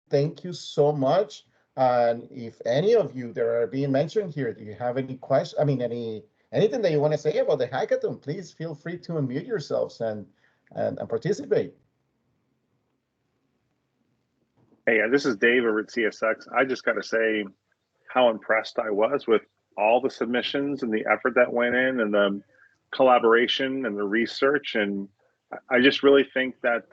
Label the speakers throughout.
Speaker 1: thank you so much. And if any of you that are being mentioned here, do you have any questions? I mean, anything that you want to say about the hackathon, please feel free to unmute yourselves and participate.
Speaker 2: Hey, this is Dave over at CSX. I just got to say how impressed I was with all the submissions and the effort that went in and the collaboration and the research. And I just really think that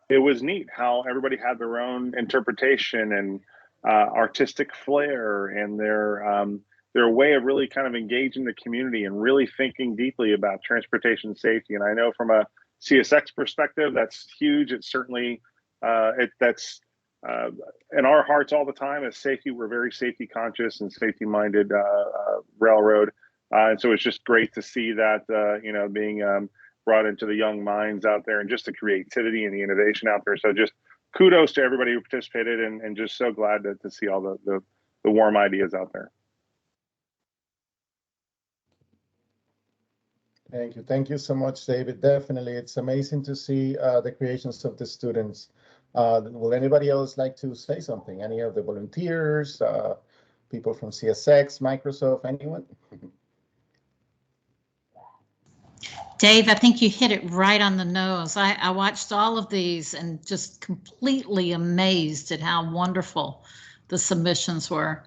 Speaker 2: it was neat how everybody had their own interpretation and artistic flair and their way of really kind of engaging the community and really thinking deeply about transportation safety. And I know from a CSX perspective, that's huge. It's certainly that's in our hearts all the time as safety. We're very safety conscious and safety minded railroad. And so it's just great to see that, being brought into the young minds out there and just the creativity and the innovation out there. So just kudos to everybody who participated and just so glad to see all the warm ideas out there.
Speaker 1: Thank you. Thank you so much, David. Definitely. It's amazing to see the creations of the students. Will anybody else like to say something? Any of the volunteers, people from CSX, Microsoft, anyone?
Speaker 3: Dave, I think you hit it right on the nose. I watched all of these and just completely amazed at how wonderful the submissions were.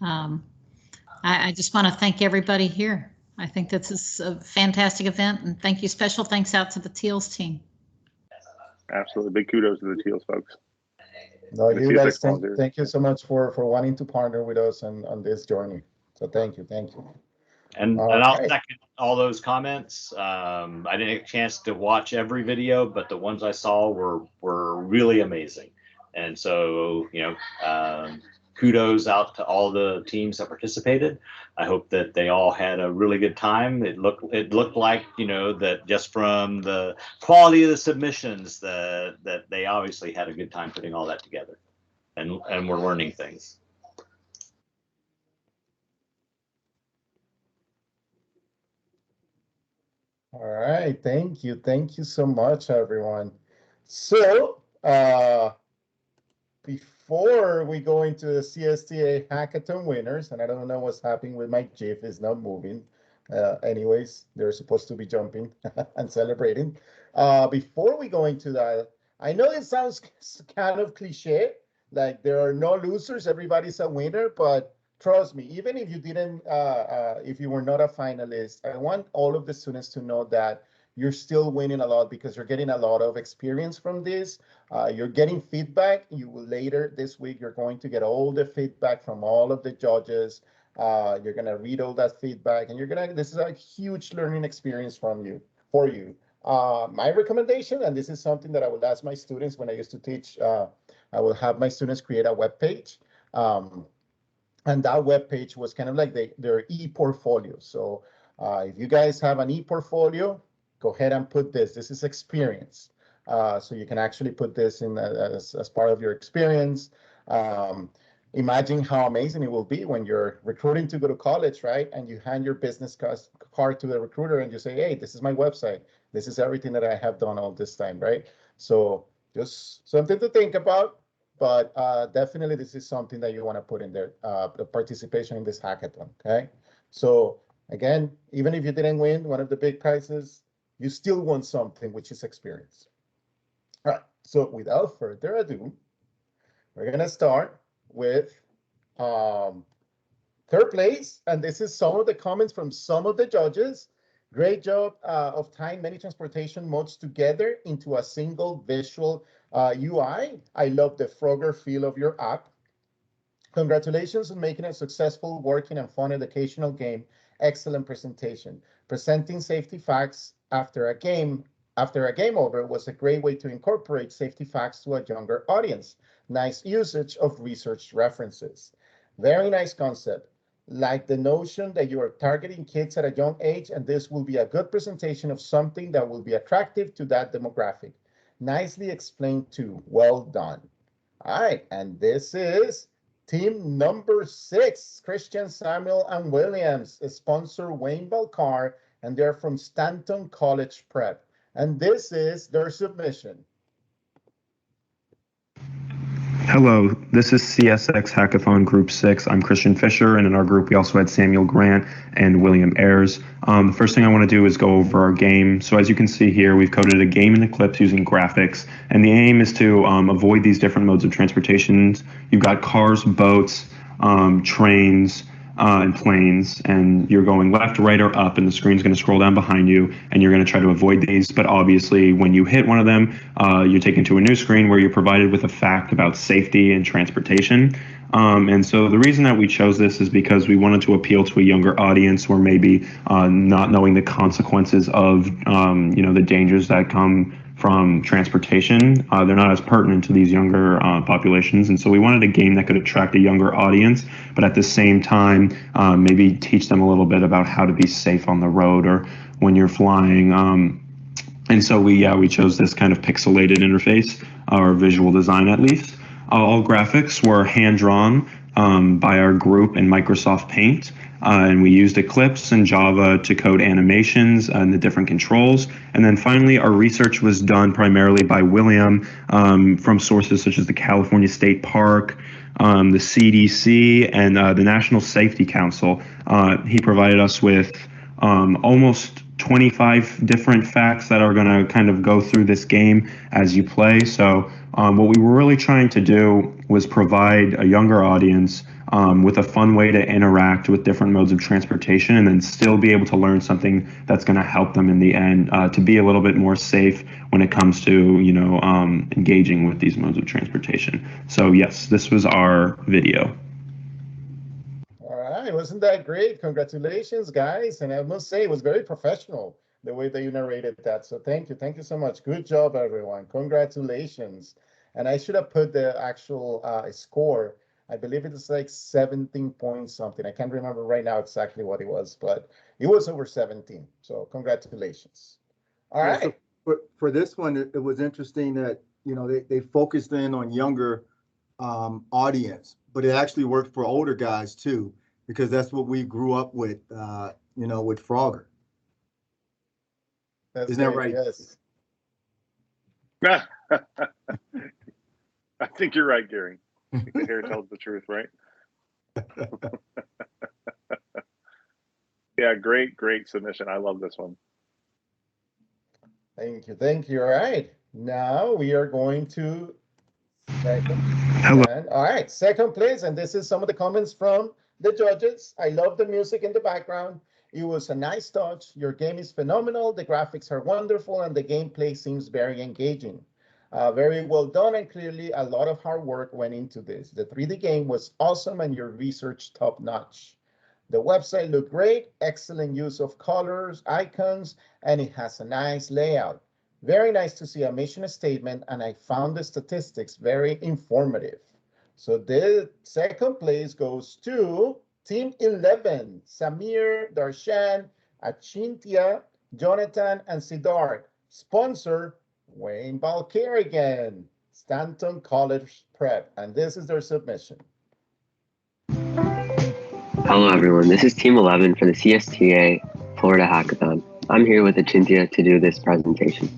Speaker 3: I just want to thank everybody here. I think this is a fantastic event, and thank you. Special thanks out to the Teals team.
Speaker 2: Absolutely. Big kudos to the Teals folks.
Speaker 1: No, you guys, thank you so much for wanting to partner with us on this journey. So thank you. Thank you.
Speaker 4: And I'll second all those comments. I didn't get a chance to watch every video, but the ones I saw were really amazing. And so, kudos out to all the teams that participated. I hope that they all had a really good time. It looked like, that just from the quality of the submissions that they obviously had a good time putting all that together, and we're learning things.
Speaker 1: All right, thank you so much, everyone. So before we go into the CSTA Hackathon winners, and I don't know what's happening with my GIF, is not moving. Anyways, they're supposed to be jumping and celebrating. Before we go into that, I know it sounds kind of cliche, like there are no losers, everybody's a winner, but trust me, even if you didn't, if you were not a finalist, I want all of the students to know that you're still winning a lot because you're getting a lot of experience from this. You're getting feedback. You will later this week, you're going to get all the feedback from all of the judges. You're gonna read all that feedback, and this is a huge learning experience for you. My recommendation, and this is something that I would ask my students when I used to teach, I will have my students create a web page. And that web page was kind of like their e-portfolio. So if you guys have an e-portfolio, go ahead and put this. This is experience. So you can actually put this in as part of your experience. Imagine how amazing it will be when you're recruiting to go to college, right? And you hand your business card to the recruiter and you say, hey, this is my website. This is everything that I have done all this time, right? So just something to think about. But definitely this is something that you want to put in there, the participation in this hackathon, okay? So again, even if you didn't win one of the big prizes, you still won something, which is experience. All right, so without further ado, we're gonna start with third place, and this is some of the comments from some of the judges. Great job of tying many transportation modes together into a single visual UI. I love the Frogger feel of your app. Congratulations on making a successful, working, and fun educational game. Excellent presentation. Presenting safety facts after a game over was a great way to incorporate safety facts to a younger audience. Nice usage of research references. Very nice concept. Like the notion that you are targeting kids at a young age, and this will be a good presentation of something that will be attractive to that demographic. Nicely explained too. Well done. All right, and this is team number 6, Christian, Samuel, and Williams, sponsor Wayne Balcar, and they're from Stanton College Prep. And this is their submission.
Speaker 5: Hello, this is CSX Hackathon Group 6. I'm Christian Fisher, and in our group we also had Samuel Grant and William Ayers. The first thing I want to do is go over our game. So as you can see here, we've coded a game in Eclipse using graphics, and the aim is to avoid these different modes of transportation. You've got cars, boats, trains, and planes, and you're going left, right, or up, and the screen's going to scroll down behind you, and you're going to try to avoid these. But obviously, when you hit one of them, you're taken to a new screen where you're provided with a fact about safety and transportation. And so the reason that we chose this is because we wanted to appeal to a younger audience, where maybe not knowing the consequences of the dangers that come from transportation, they're not as pertinent to these younger populations. And so we wanted a game that could attract a younger audience, but at the same time, maybe teach them a little bit about how to be safe on the road or when you're flying. And so we chose this kind of pixelated interface, or visual design at least. All graphics were hand-drawn by our group in Microsoft Paint. And we used Eclipse and Java to code animations and the different controls. And then finally, our research was done primarily by William from sources such as the California State Park, the CDC, and the National Safety Council. He provided us with almost 25 different facts that are going to kind of go through this game as you play. So what we were really trying to do was provide a younger audience with a fun way to interact with different modes of transportation, and then still be able to learn something that's going to help them in the end to be a little bit more safe when it comes to engaging with these modes of transportation. So yes, this was our video.
Speaker 1: All right, wasn't that great? Congratulations, guys. And I must say, it was very professional, the way that you narrated that. So thank you so much. Good job, everyone. Congratulations. And I should have put the actual score. I believe it is like 17 point something. I can't remember right now exactly what it was, but it was over 17. So congratulations. All right.
Speaker 6: So for this one, it was interesting that, they focused in on younger audience, but it actually worked for older guys too, because that's what we grew up with, with Frogger.
Speaker 1: That's
Speaker 6: Isn't that
Speaker 1: great,
Speaker 6: right?
Speaker 1: Yes.
Speaker 2: I think you're right, Gary. I think the hair tells the truth, right? Yeah, great submission. I love this one.
Speaker 1: Thank you. All right. Now we are going to second.
Speaker 5: Hello.
Speaker 1: All right, second place. And this is some of the comments from the judges. I love the music in the background. It was a nice touch. Your game is phenomenal. The graphics are wonderful, and the gameplay seems very engaging. Very well done, and clearly a lot of hard work went into this. The 3D game was awesome, and your research top-notch. The website looked great, excellent use of colors, icons, and it has a nice layout. Very nice to see a mission statement, and I found the statistics very informative. So the second place goes to Team 11, Samir, Darshan, Achintia, Jonathan, and Siddharth. Sponsor, Wayne Balcarrigan, Stanton College Prep, and this is their submission.
Speaker 7: Hello everyone, this is Team 11 for the CSTA Florida Hackathon. I'm here with Achintia to do this presentation.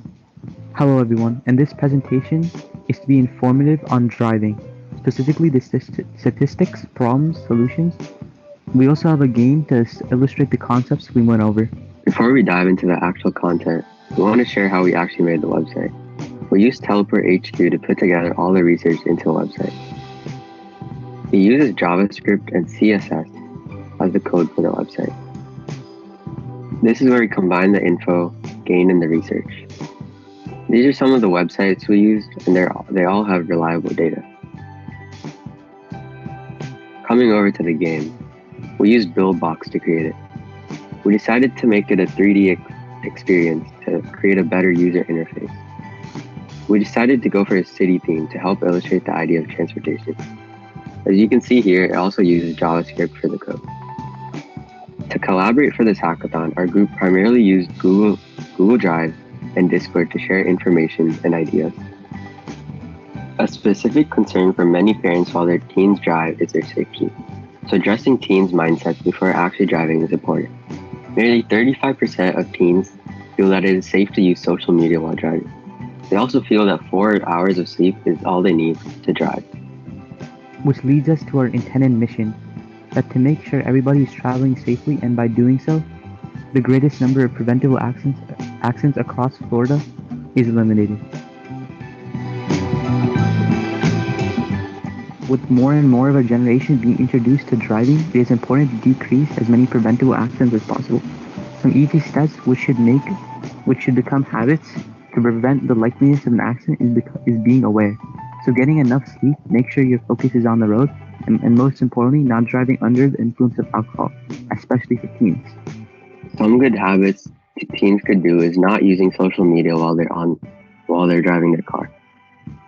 Speaker 8: Hello everyone, and this presentation is to be informative on driving, specifically the statistics, problems, solutions. We also have a game to illustrate the concepts we went over.
Speaker 7: Before we dive into the actual content, we want to share how we actually made the website. We used Teleport HQ to put together all the research into a website. It uses JavaScript and CSS as the code for the website. This is where we combine the info gained in the research. These are some of the websites we used, and they all have reliable data. Coming over to the game, we used BuildBox to create it. We decided to make it a 3D experience to create a better user interface. We decided to go for a city theme to help illustrate the idea of transportation. As you can see here, it also uses JavaScript for the code. To collaborate for this hackathon, our group primarily used Google Drive and Discord to share information and ideas. A specific concern for many parents while their teens drive is their safety. So addressing teens' mindsets before actually driving is important. Nearly 35% of teens feel that it is safe to use social media while driving. They also feel that 4 hours of sleep is all they need to drive.
Speaker 8: which leads us to our intended mission, that to make sure everybody is traveling safely, and by doing so, the greatest number of preventable accidents across Florida is eliminated. With more and more of our generation being introduced to driving, it is important to decrease as many preventable accidents as possible. Some easy steps which should become habits to prevent the likeliness of an accident is being aware. So getting enough sleep, make sure your focus is on the road, and most importantly, not driving under the influence of alcohol, especially for teens.
Speaker 7: Some good habits teens could do is not using social media while they're driving their car.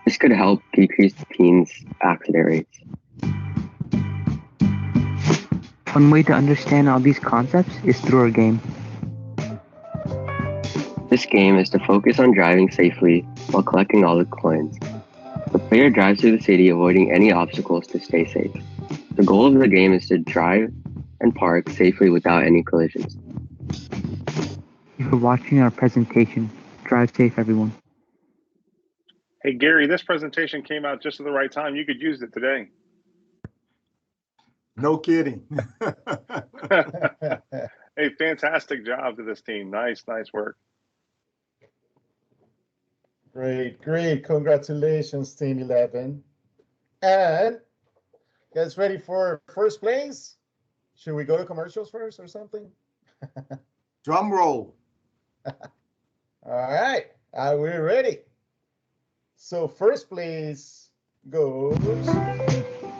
Speaker 7: This could help decrease teens' accident rates.
Speaker 8: One way to understand all these concepts is through our game.
Speaker 7: This game is to focus on driving safely while collecting all the coins. The player drives through the city, avoiding any obstacles to stay safe. The goal of the game is to drive and park safely without any collisions.
Speaker 8: Thank you for watching our presentation. Drive safe, everyone.
Speaker 2: Hey, Gary, this presentation came out just at the right time. You could use it today.
Speaker 6: No kidding.
Speaker 2: Hey, fantastic job to this team. Nice work.
Speaker 1: Great. Congratulations, Team 11. And guys ready for first place? Should we go to commercials first or something?
Speaker 6: Drum roll.
Speaker 1: All right, are we ready? So first place goes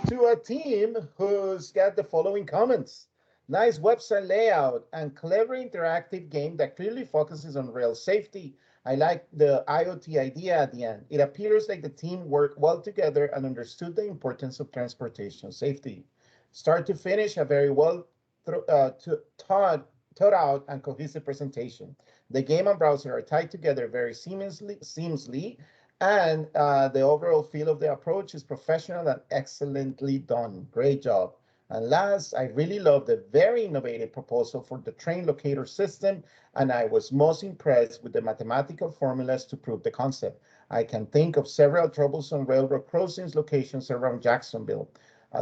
Speaker 1: to a team who's got the following comments. Nice website layout and clever interactive game that clearly focuses on rail safety. I like the IoT idea at the end. It appears like the team worked well together and understood the importance of transportation safety. Start to finish, a very well thought out and cohesive presentation. The game and browser are tied together very seamlessly, and the overall feel of the approach is professional and excellently done. Great job. And last, I really love the very innovative proposal for the train locator system, and I was most impressed with the mathematical formulas to prove the concept. I can think of several troublesome railroad crossings locations around Jacksonville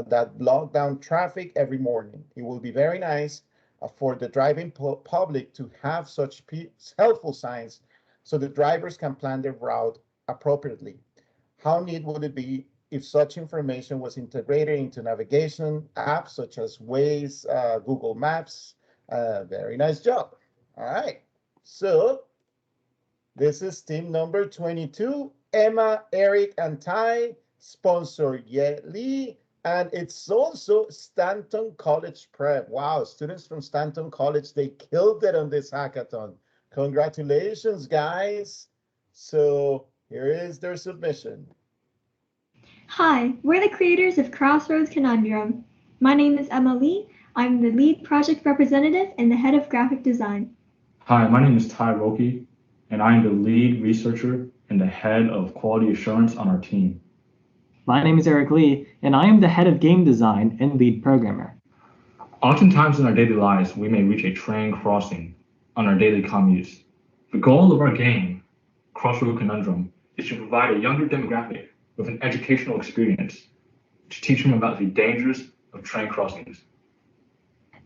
Speaker 1: that block down traffic every morning. It will be very nice for the driving public to have such helpful signs so the drivers can plan their route appropriately. How neat would it be if such information was integrated into navigation apps such as Waze, Google Maps? Very nice job. All right, so this is team number 22, Emma, Eric, and Ty, sponsor Lee, and it's also Stanton College Prep. Wow, students from Stanton College, they killed it on this hackathon. Congratulations, guys. So here is their submission.
Speaker 9: Hi, we're the creators of Crossroads Conundrum. My name is Emma Lee. I'm the lead project representative and the head of graphic design.
Speaker 10: Hi, my name is Ty Roki, and I am the lead researcher and the head of quality assurance on our team.
Speaker 11: My name is Eric Lee, and I am the head of game design and lead programmer.
Speaker 10: Oftentimes in our daily lives, we may reach a train crossing on our daily commutes. The goal of our game, Crossroad Conundrum, is to provide a younger demographic with an educational experience to teach them about the dangers of train crossings.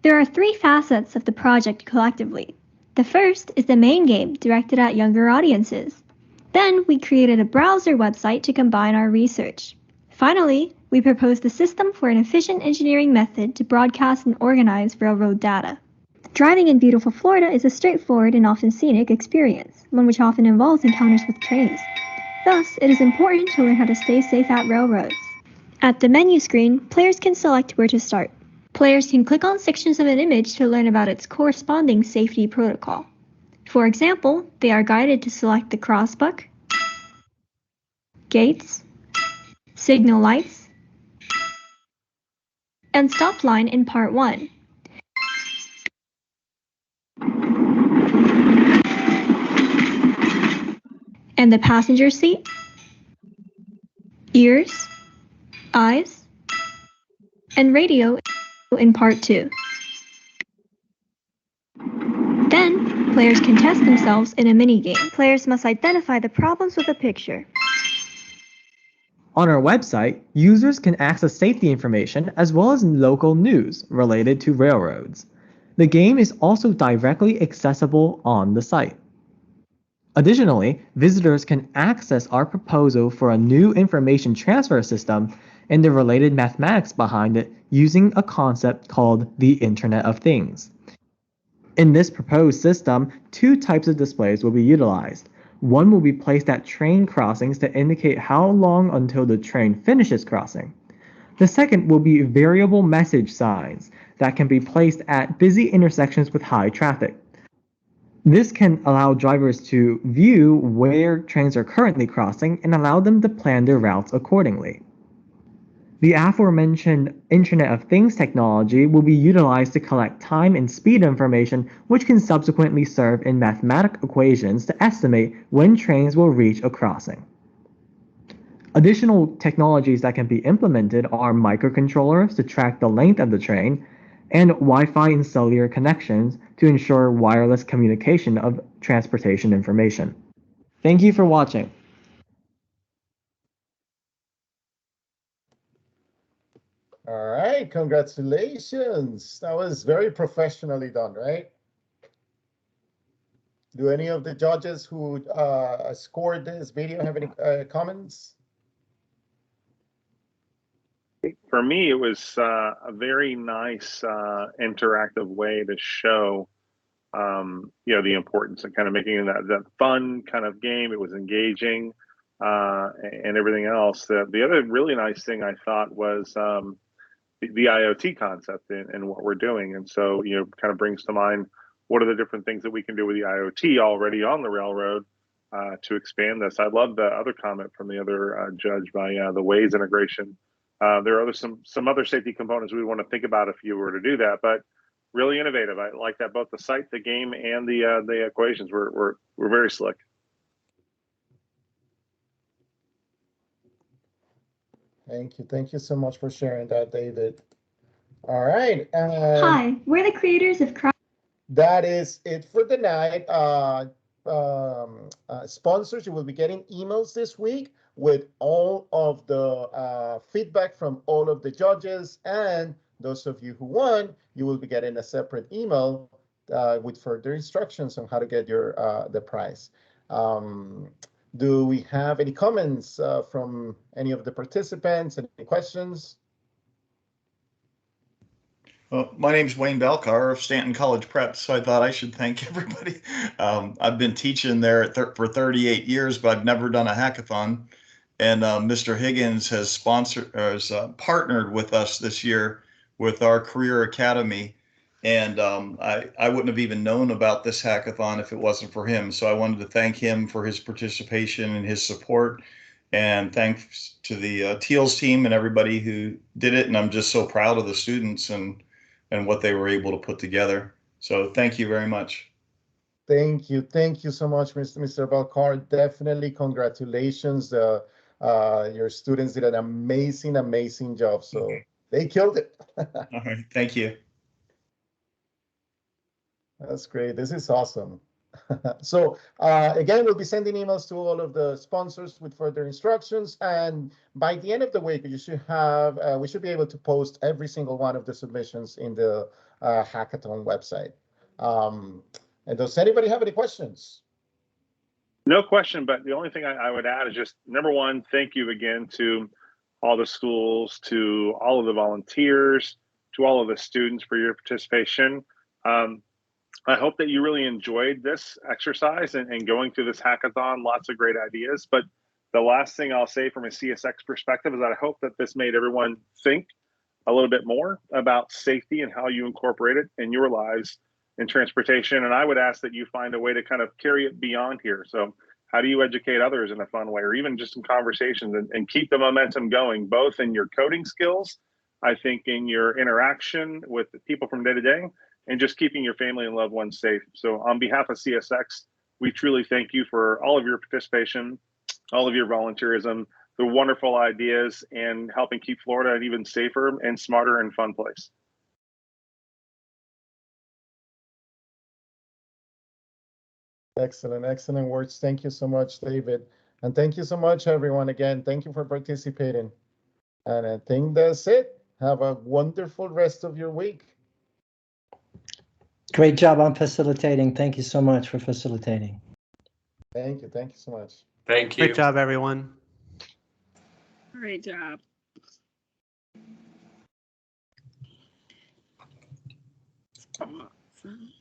Speaker 9: There are 3 facets of the project collectively. The first is the main game directed at younger audiences. Then we created a browser website to combine our research. Finally, we proposed a system for an efficient engineering method to broadcast and organize railroad data. Driving in beautiful Florida is a straightforward and often scenic experience, one which often involves encounters with trains. Thus, it is important to learn how to stay safe at railroads. At the menu screen, players can select where to start. Players can click on sections of an image to learn about its corresponding safety protocol. For example, they are guided to select the crossbuck, gates, signal lights, and stop line in Part 1. And the passenger seat, ears, eyes, and radio in Part 2. Then, players can test themselves in a mini-game. Players must identify the problems with a picture.
Speaker 11: On our website, users can access safety information as well as local news related to railroads. The game is also directly accessible on the site. Additionally, visitors can access our proposal for a new information transfer system and the related mathematics behind it using a concept called the Internet of Things. In this proposed system, two types of displays will be utilized. One will be placed at train crossings to indicate how long until the train finishes crossing. The second will be variable message signs that can be placed at busy intersections with high traffic. This can allow drivers to view where trains are currently crossing and allow them to plan their routes accordingly. The aforementioned Internet of Things technology will be utilized to collect time and speed information, which can subsequently serve in mathematical equations to estimate when trains will reach a crossing. Additional technologies that can be implemented are microcontrollers to track the length of the train, and Wi-Fi and cellular connections to ensure wireless communication of transportation information. Thank you for watching.
Speaker 1: All right, congratulations. That was very professionally done, right? Do any of the judges who scored this video have any comments?
Speaker 2: For me, it was a very nice interactive way to show, the importance of kind of making that fun kind of game. It was engaging and everything else. The other really nice thing I thought was the IoT concept and what we're doing. And so, kind of brings to mind what are the different things that we can do with the IoT already on the railroad to expand this. I love the other comment from the other judge by the Waze integration. There are some other safety components we want to think about if you were to do that, but really innovative. I like that both the site, the game, and the equations were very slick.
Speaker 1: Thank you so much for sharing that, David. All right.
Speaker 9: Hi, we're the creators of
Speaker 1: That is it for the night. Sponsors, you will be getting emails this week with all of the feedback from all of the judges, and those of you who won, you will be getting a separate email with further instructions on how to get your the prize. Do we have any comments from any of the participants? Any questions?
Speaker 12: My name's Wayne Belcar of Stanton College Prep, so I thought I should thank everybody. I've been teaching there for 38 years, but I've never done a hackathon. And Mr. Higgins has partnered with us this year with our Career Academy. And I wouldn't have even known about this hackathon if it wasn't for him. So I wanted to thank him for his participation and his support. And thanks to the Teals team and everybody who did it. And I'm just so proud of the students and what they were able to put together. So thank you very much.
Speaker 1: Thank you so much, Mr. Belcar. Definitely congratulations. Your students did an amazing job. So they killed it.
Speaker 12: All right, thank you.
Speaker 1: That's great. This is awesome. So again, we'll be sending emails to all of the sponsors with further instructions. And by the end of the week, you should have, we should be able to post every single one of the submissions in the Hackathon website. And does anybody have any questions?
Speaker 2: No question, but the only thing I would add is just, number one, thank you again to all the schools, to all of the volunteers, to all of the students for your participation. I hope that you really enjoyed this exercise and going through this hackathon. Lots of great ideas. But the last thing I'll say from a CSX perspective is that I hope that this made everyone think a little bit more about safety and how you incorporate it in your lives in transportation. And I would ask that you find a way to kind of carry it beyond here. So how do you educate others in a fun way, or even just in conversations, and keep the momentum going, both in your coding skills, I think in your interaction with the people from day to day, and just keeping your family and loved ones safe. So on behalf of CSX, we truly thank you for all of your participation, all of your volunteerism, the wonderful ideas, and helping keep Florida an even safer and smarter and fun place.
Speaker 1: Excellent words. Thank you so much, David. And thank you so much, everyone. Again, thank you for participating. And I think that's it. Have a wonderful rest of your week.
Speaker 13: Great job on facilitating. Thank you so much for facilitating.
Speaker 1: Thank you. Thank you so much.
Speaker 14: Thank you.
Speaker 15: Great job, everyone.
Speaker 16: Great job. Awesome.